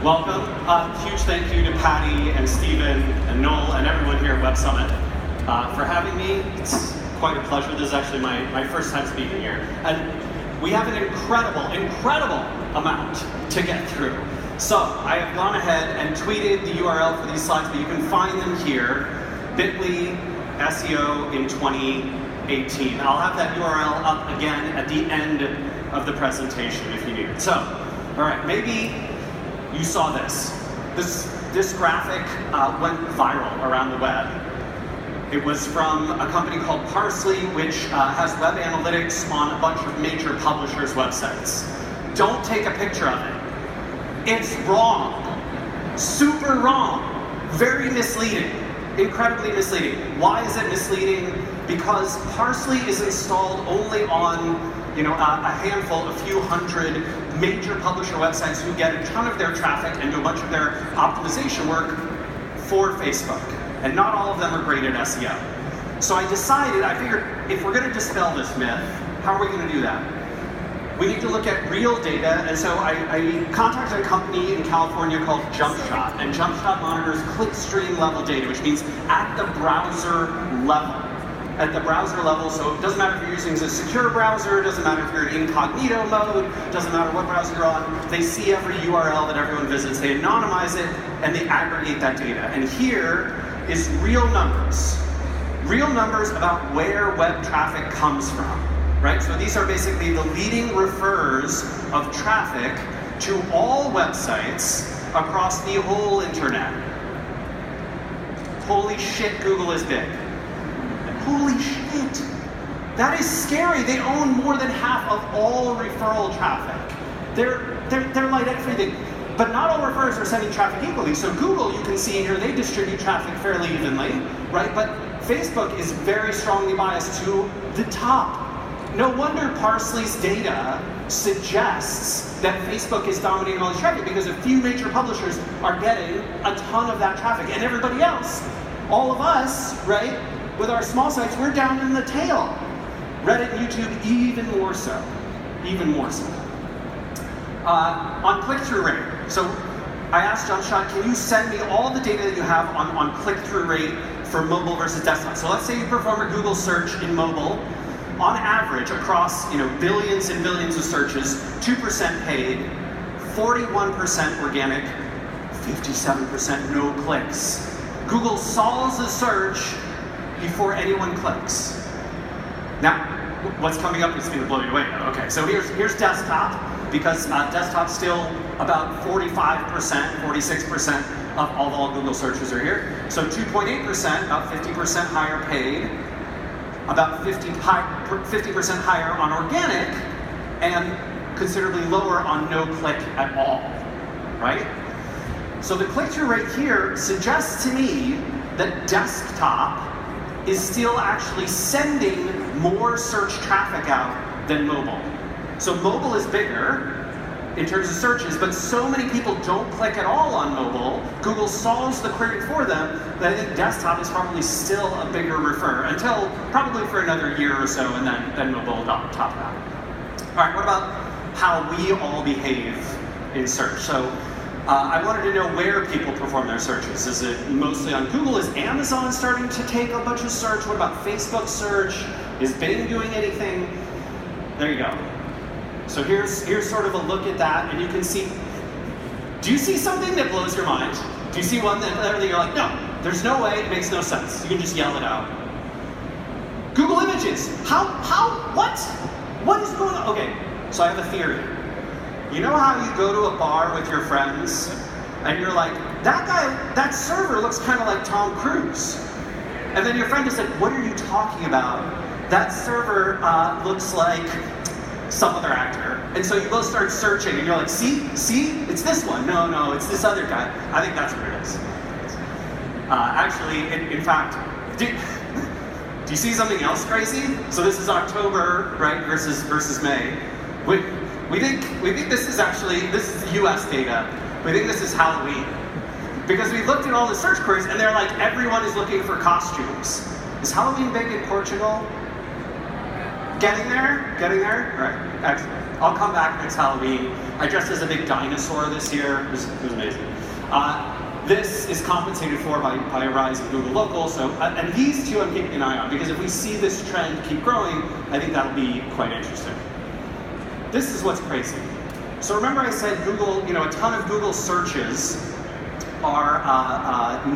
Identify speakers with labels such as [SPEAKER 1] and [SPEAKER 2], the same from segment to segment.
[SPEAKER 1] Welcome. Huge thank you to Patty and Stephen and Noel and everyone here at Web Summit for having me. It's quite a pleasure. This is actually my first time speaking here. And we have an incredible amount to get through. So I have gone ahead and tweeted the URL for these slides, but you can find them here, bit.ly SEO in 2018. I'll have that URL up again at the end of the presentation if you need it. So, all right, maybe you saw this. This graphic went viral around the web. It was from a company called Parsley, which has web analytics on a bunch of major publishers' websites. Don't take a picture of it. It's wrong. Super wrong. Very misleading. Incredibly misleading. Why is it misleading? Because Parsley is installed only on a handful, a few hundred major publisher websites who get a ton of their traffic and do a bunch of their optimization work for Facebook. And not all of them are great at SEO. So I figured, if we're going to dispel this myth, how are we going to do that? We need to look at real data, and so I contacted a company in California called JumpShot, and JumpShot monitors clickstream level data, which means at the browser level. At the browser level, so it doesn't matter if you're using a secure browser, it doesn't matter if you're in incognito mode, doesn't matter what browser you're on, they see every URL that everyone visits, they anonymize it, and they aggregate that data. And here is real numbers about where web traffic comes from, right? So these are basically the leading refers of traffic to all websites across the whole internet. Holy shit, Google is big. Holy shit! That is scary. They own more than half of all referral traffic. They're like everything. But not all referrers are sending traffic equally. So Google, you can see here, they distribute traffic fairly evenly, right? But Facebook is very strongly biased to the top. No wonder Parsley's data suggests that Facebook is dominating all this traffic because a few major publishers are getting a ton of that traffic. And everybody else, all of us, right? With our small sites, we're down in the tail. Reddit and YouTube, even more so. On click-through rate. So I asked JumpShot, can you send me all the data that you have on click-through rate for mobile versus desktop? So let's say you perform a Google search in mobile. On average, across billions and billions of searches, 2% paid, 41% organic, 57% no clicks. Google solves the search before anyone clicks. Now, what's coming up is going to blow you away. Okay, so here's desktop, because desktop's still about 45%, 46% of all Google searches are here. So 2.8%, about 50% higher paid, about 50% higher on organic, and considerably lower on no click at all, right? So the click-through rate here suggests to me that desktop is still actually sending more search traffic out than mobile. So mobile is bigger in terms of searches, but so many people don't click at all on mobile. Google solves the query for them that I think desktop is probably still a bigger refer until probably for another year or so, and then mobile will top that. All right, what about how we all behave in search? So I wanted to know where people perform their searches. Is it mostly on Google? Is Amazon starting to take a bunch of search? What about Facebook search? Is Bing doing anything? There you go. So here's sort of a look at that, and you can see, do you see something that blows your mind? Do you see one that you're like, no, there's no way, it makes no sense. You can just yell it out. Google Images. What? What is going on? Okay, so I have a theory. You know how you go to a bar with your friends and you're like, that server looks kind of like Tom Cruise. And then your friend is like, what are you talking about? That server looks like some other actor. And so you both start searching and you're like, see, it's this one. No, it's this other guy. I think that's what it is. Actually, in fact, do you see something else crazy? So this is October, right, versus May. We think this is US data. We think this is Halloween. Because we looked at all the search queries and they're like, everyone is looking for costumes. Is Halloween big in Portugal? Getting there? All right, excellent. I'll come back next Halloween. I dressed as a big dinosaur this year. It was amazing. This is compensated for by a rise in Google Local. So, and these two I'm keeping an eye on, because if we see this trend keep growing, I think that'll be quite interesting. This is what's crazy. So remember I said Google, a ton of Google searches are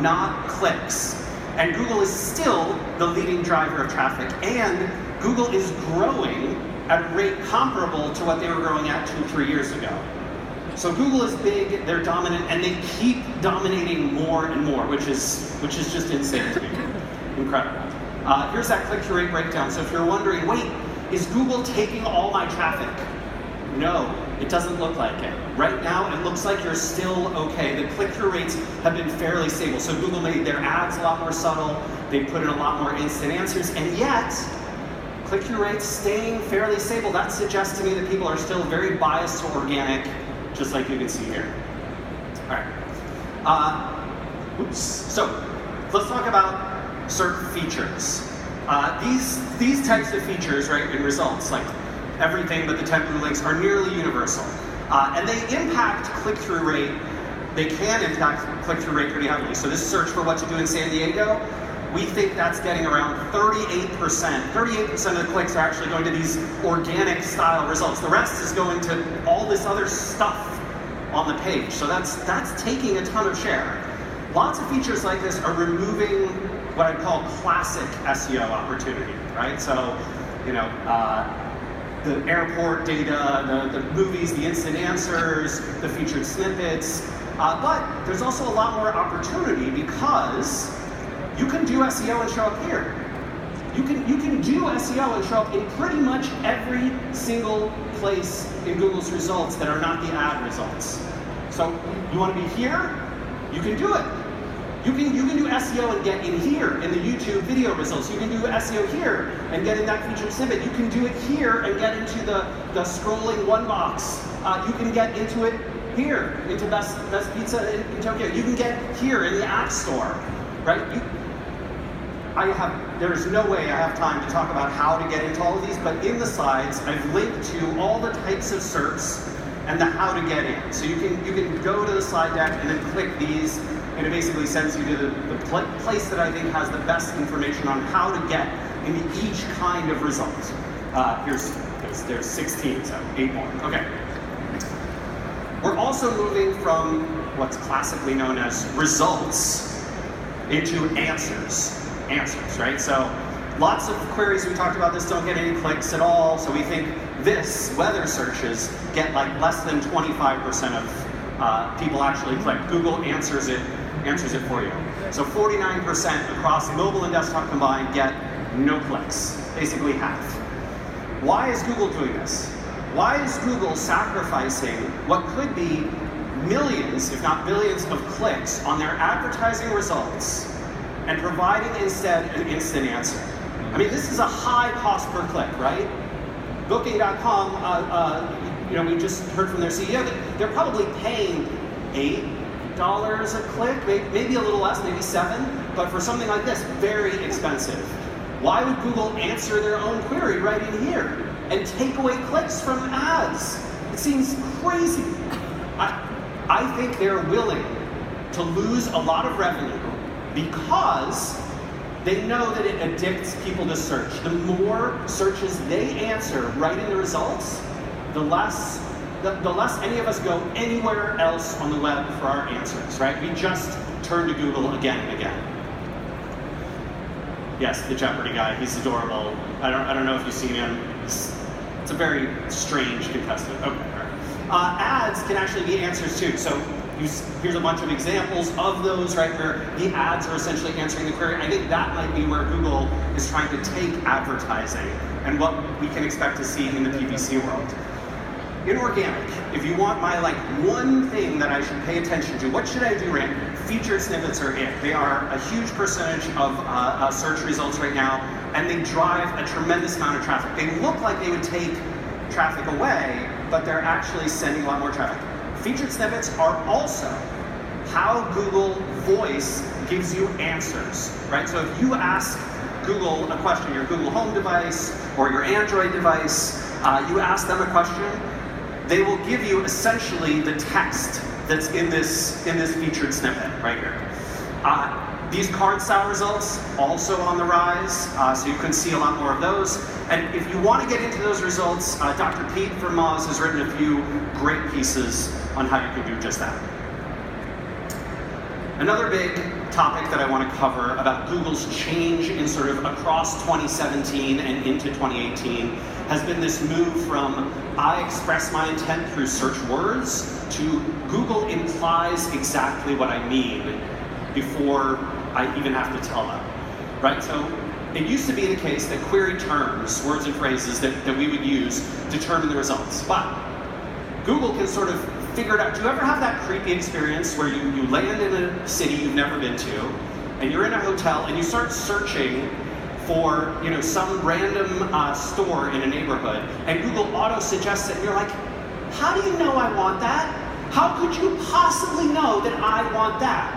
[SPEAKER 1] not clicks. And Google is still the leading driver of traffic. And Google is growing at a rate comparable to what they were growing at 2-3 years ago. So Google is big, they're dominant, and they keep dominating more and more, which is just insane to me. Incredible. Here's that click-through rate breakdown. So if you're wondering, wait, is Google taking all my traffic? No, it doesn't look like it. Right now, it looks like you're still okay. The click-through rates have been fairly stable. So Google made their ads a lot more subtle. They put in a lot more instant answers, and yet, click-through rates staying fairly stable. That suggests to me that people are still very biased to organic, just like you can see here. All right. So let's talk about certain features. These types of features, right, in results, like everything but the 10 blue links, are nearly universal. And they impact click-through rate. They can impact click-through rate pretty heavily. So this search for what to do in San Diego, we think that's getting around 38%. 38% of the clicks are actually going to these organic style results. The rest is going to all this other stuff on the page. So that's taking a ton of share. Lots of features like this are removing what I call classic SEO opportunity, right? So, the airport data, the movies, the instant answers, the featured snippets. But there's also a lot more opportunity because you can do SEO and show up here. You can do SEO and show up in pretty much every single place in Google's results that are not the ad results. So you want to be here? You can do it. You can do SEO and get in here in the YouTube video results. You can do SEO here and get in that featured snippet. You can do it here and get into the scrolling one box. You can get into it here, into best pizza in Tokyo. You can get here in the App Store, right? There's no way I have time to talk about how to get into all of these, but in the slides, I've linked to all the types of SERPs and the how to get in. So you can go to the slide deck and then click these, and it basically sends you to the place that I think has the best information on how to get into each kind of result. There's 16, so 8 more. Okay. We're also moving from what's classically known as results into answers, right? So lots of queries, we talked about this, don't get any clicks at all. So we think this, weather searches, get like less than 25% of people actually click. Google answers it for you. So 49% across mobile and desktop combined get no clicks, basically half. Why is Google doing this? Why is Google sacrificing what could be millions, if not billions, of clicks on their advertising results and providing instead an instant answer? I mean, this is a high cost per click, right? Booking.com, we just heard from their CEO that they're probably paying $8 a click, maybe a little less, maybe $7, but for something like this, very expensive. Why would Google answer their own query right in here and take away clicks from ads? It seems crazy. I think they're willing to lose a lot of revenue because they know that it addicts people to search. The more searches they answer right in the results, the less any of us go anywhere else on the web for our answers, right? We just turn to Google again and again. Yes, the Jeopardy guy, he's adorable. I don't know if you've seen him. It's a very strange contestant. Okay, all right. Ads can actually be answers too. So here's a bunch of examples of those, right, where the ads are essentially answering the query. I think that might be where Google is trying to take advertising and what we can expect to see in the PPC world. In organic, if you want my one thing that I should pay attention to, what should I do, Rand? Featured snippets are it. They are a huge percentage of search results right now, and they drive a tremendous amount of traffic. They look like they would take traffic away, but they're actually sending a lot more traffic. Featured snippets are also how Google Voice gives you answers, right? So if you ask Google a question, your Google Home device or your Android device, You ask them a question, they will give you essentially the text that's in this featured snippet right here. These card style results also on the rise, so you can see a lot more of those. And if you want to get into those results, Dr. Pete from Moz has written a few great pieces on how you can do just that. Another big topic that I want to cover about Google's change in sort of across 2017 and into 2018 has been this move from I express my intent through search words to Google implies exactly what I mean before I even have to tell them, right? So it used to be the case that query terms, words and phrases that we would use determine the results, but Google can sort of figure it out. Do you ever have that creepy experience where you land in a city you've never been to, and you're in a hotel, and you start searching for some random store in a neighborhood, and Google auto-suggests it, and you're like, how do you know I want that? How could you possibly know that I want that?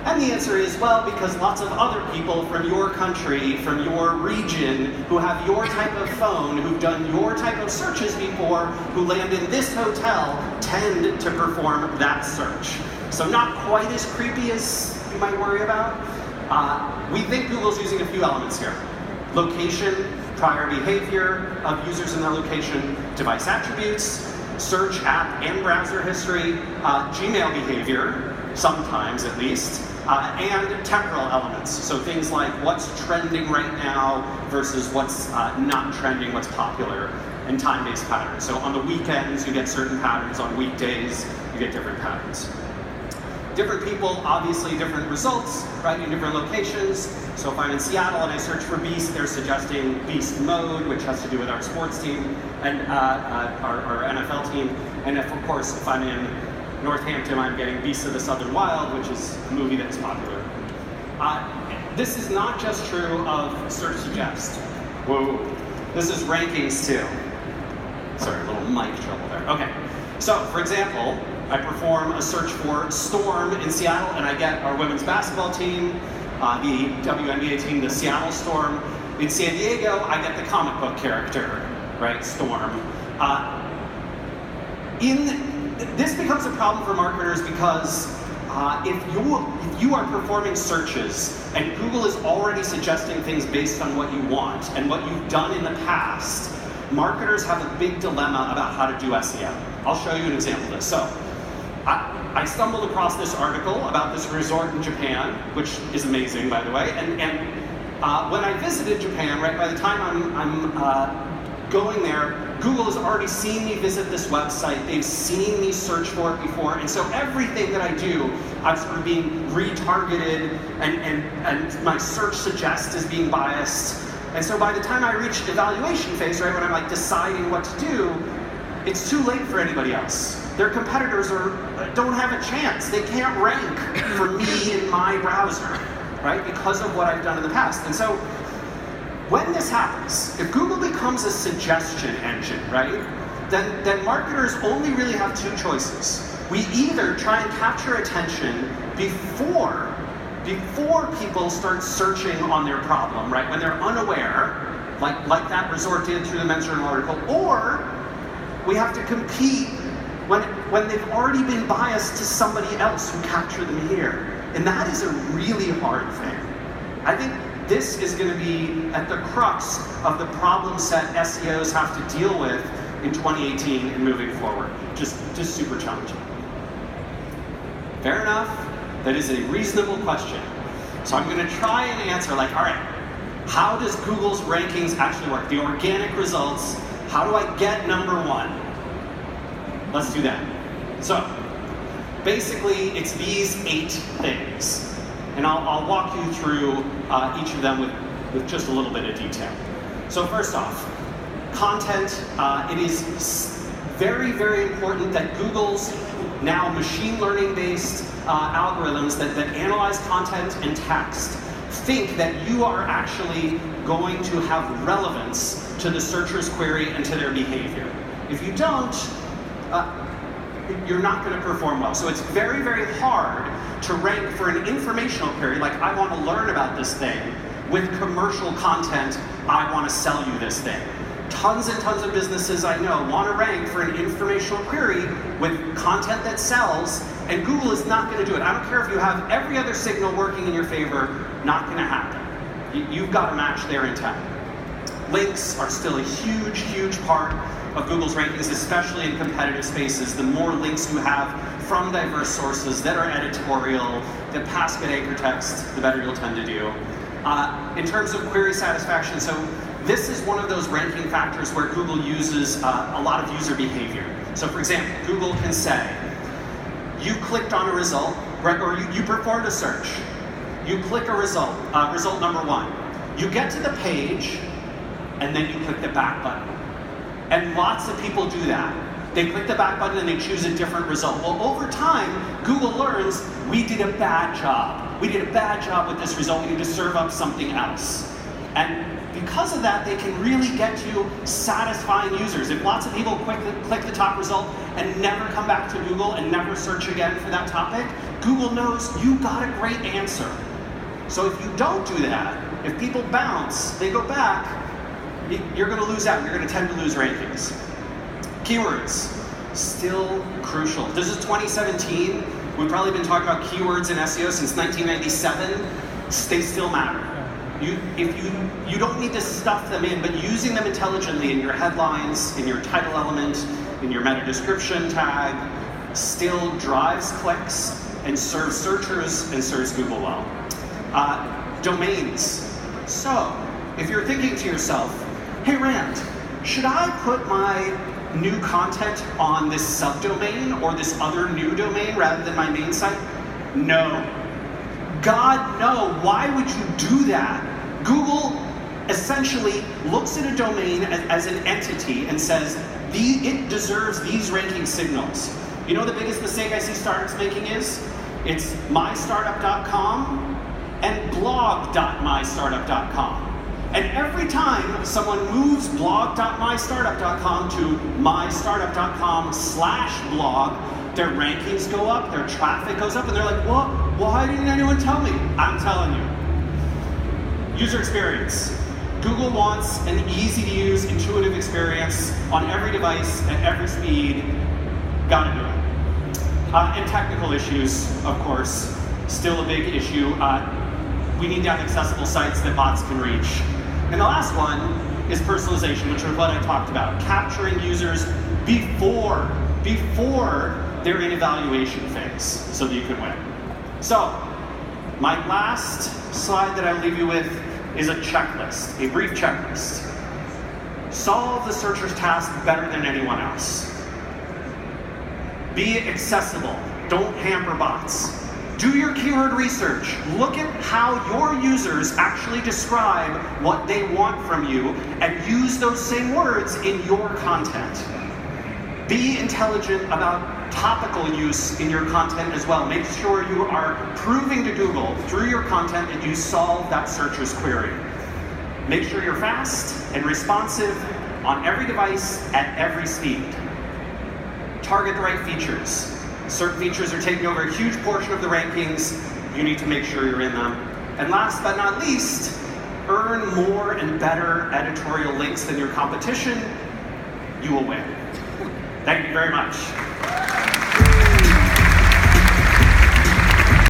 [SPEAKER 1] And the answer is, well, because lots of other people from your country, from your region, who have your type of phone, who've done your type of searches before, who land in this hotel, tend to perform that search. So not quite as creepy as you might worry about. We think Google's using a few elements here. Location, prior behavior of users in that location, device attributes, search, app, and browser history, Gmail behavior, sometimes at least, and temporal elements. So things like what's trending right now versus what's not trending, what's popular, and time-based patterns. So on the weekends, you get certain patterns. On weekdays, you get different patterns. Different people, obviously different results, right, in different locations. So if I'm in Seattle and I search for Beast, they're suggesting Beast Mode, which has to do with our sports team and our NFL team. And of course, if I'm in Northampton, I'm getting Beasts of the Southern Wild, which is a movie that's popular. This is not just true of Search Suggest. Whoa. This is rankings too. Sorry, a little mic trouble there. Okay. So, for example, I perform a search for Storm in Seattle, and I get our women's basketball team, the WNBA team, the Seattle Storm. In San Diego, I get the comic book character, right, Storm. This becomes a problem for marketers because if you are performing searches and Google is already suggesting things based on what you want and what you've done in the past, marketers have a big dilemma about how to do SEO. I'll show you an example of this. So, I stumbled across this article about this resort in Japan, which is amazing, by the way. And when I visited Japan, right, by the time I'm going there, Google has already seen me visit this website. They've seen me search for it before. And so everything that I do, I'm sort of being retargeted, and my search suggest is being biased. And so by the time I reach evaluation phase, right, when I'm like deciding what to do, it's too late for anybody else. Their competitors don't have a chance. They can't rank for me in my browser, right, because of what I've done in the past. And so when this happens, if Google becomes a suggestion engine, right, then marketers only really have two choices. We either try and capture attention before people start searching on their problem, right, when they're unaware, like that resort did through the Men's Journal article, or we have to compete when they've already been biased to somebody else who captured them here. And that is a really hard thing. I think this is going to be at the crux of the problem set SEOs have to deal with in 2018 and moving forward. Just super challenging. Fair enough. That is a reasonable question. So I'm going to try and answer, all right, how does Google's rankings actually work? The organic results, how do I get number one? Let's do that. So, basically, it's these 8 things. And I'll walk you through each of them with just a little bit of detail. So first off, content. It is very, very important that Google's now machine learning-based algorithms that analyze content and text think that you are actually going to have relevance to the searcher's query and to their behavior. If you don't, you're not going to perform well. So it's very, very hard to rank for an informational query, like I want to learn about this thing, with commercial content, I want to sell you this thing. Tons and tons of businesses I know want to rank for an informational query with content that sells, and Google is not going to do it. I don't care if you have every other signal working in your favor, not going to happen. You've got to match their intent. Links are still a huge, huge part of Google's rankings, especially in competitive spaces. The more links you have from diverse sources that are editorial, that pass good anchor text, the better you'll tend to do. In terms of query satisfaction, so this is one of those ranking factors where Google uses a lot of user behavior. So for example, Google can say, you clicked on a result, or you performed a search. You click a result, result number 1. You get to the page, and then you click the back button. And lots of people do that. They click the back button and they choose a different result. Well, over time, Google learns we did a bad job. We did a bad job with this result. We need to serve up something else. And because of that, they can really get to satisfying users. If lots of people click the top result and never come back to Google and never search again for that topic, Google knows you got a great answer. So if you don't do that, if people bounce, they go back, you're going to lose out. You're going to tend to lose rankings. Keywords, still crucial. This is 2017. We've probably been talking about keywords in SEO since 1997. They still matter. You don't need to stuff them in, but using them intelligently in your headlines, in your title element, in your meta description tag, still drives clicks and serves searchers and serves Google well. Domains. So, if you're thinking to yourself, hey Rand, should I put my new content on this subdomain or this other new domain rather than my main site? No. God, no. Why would you do that? Google essentially looks at a domain as an entity and says, it deserves these ranking signals. You know what the biggest mistake I see startups making is? It's mystartup.com and blog.mystartup.com. And every time someone moves blog.mystartup.com to mystartup.com/blog, their rankings go up, their traffic goes up, and they're like, what? Why didn't anyone tell me? I'm telling you. User experience. Google wants an easy-to-use, intuitive experience on every device at every speed. Gotta do it. And technical issues, of course, still a big issue. We need to have accessible sites that bots can reach. And the last one is personalization, which is what I talked about. Capturing users before they're in evaluation phase so that you can win. So, my last slide that I'll leave you with is a checklist, a brief checklist. Solve the searcher's task better than anyone else. Be accessible. Don't hamper bots. Do your keyword research. Look at how your users actually describe what they want from you and use those same words in your content. Be intelligent about topical use in your content as well. Make sure you are proving to Google through your content that you solve that searcher's query. Make sure you're fast and responsive on every device at every speed. Target the right features. Certain features are taking over a huge portion of the rankings. You need to make sure you're in them. And last but not least, earn more and better editorial links than your competition. You will win. Thank you very much.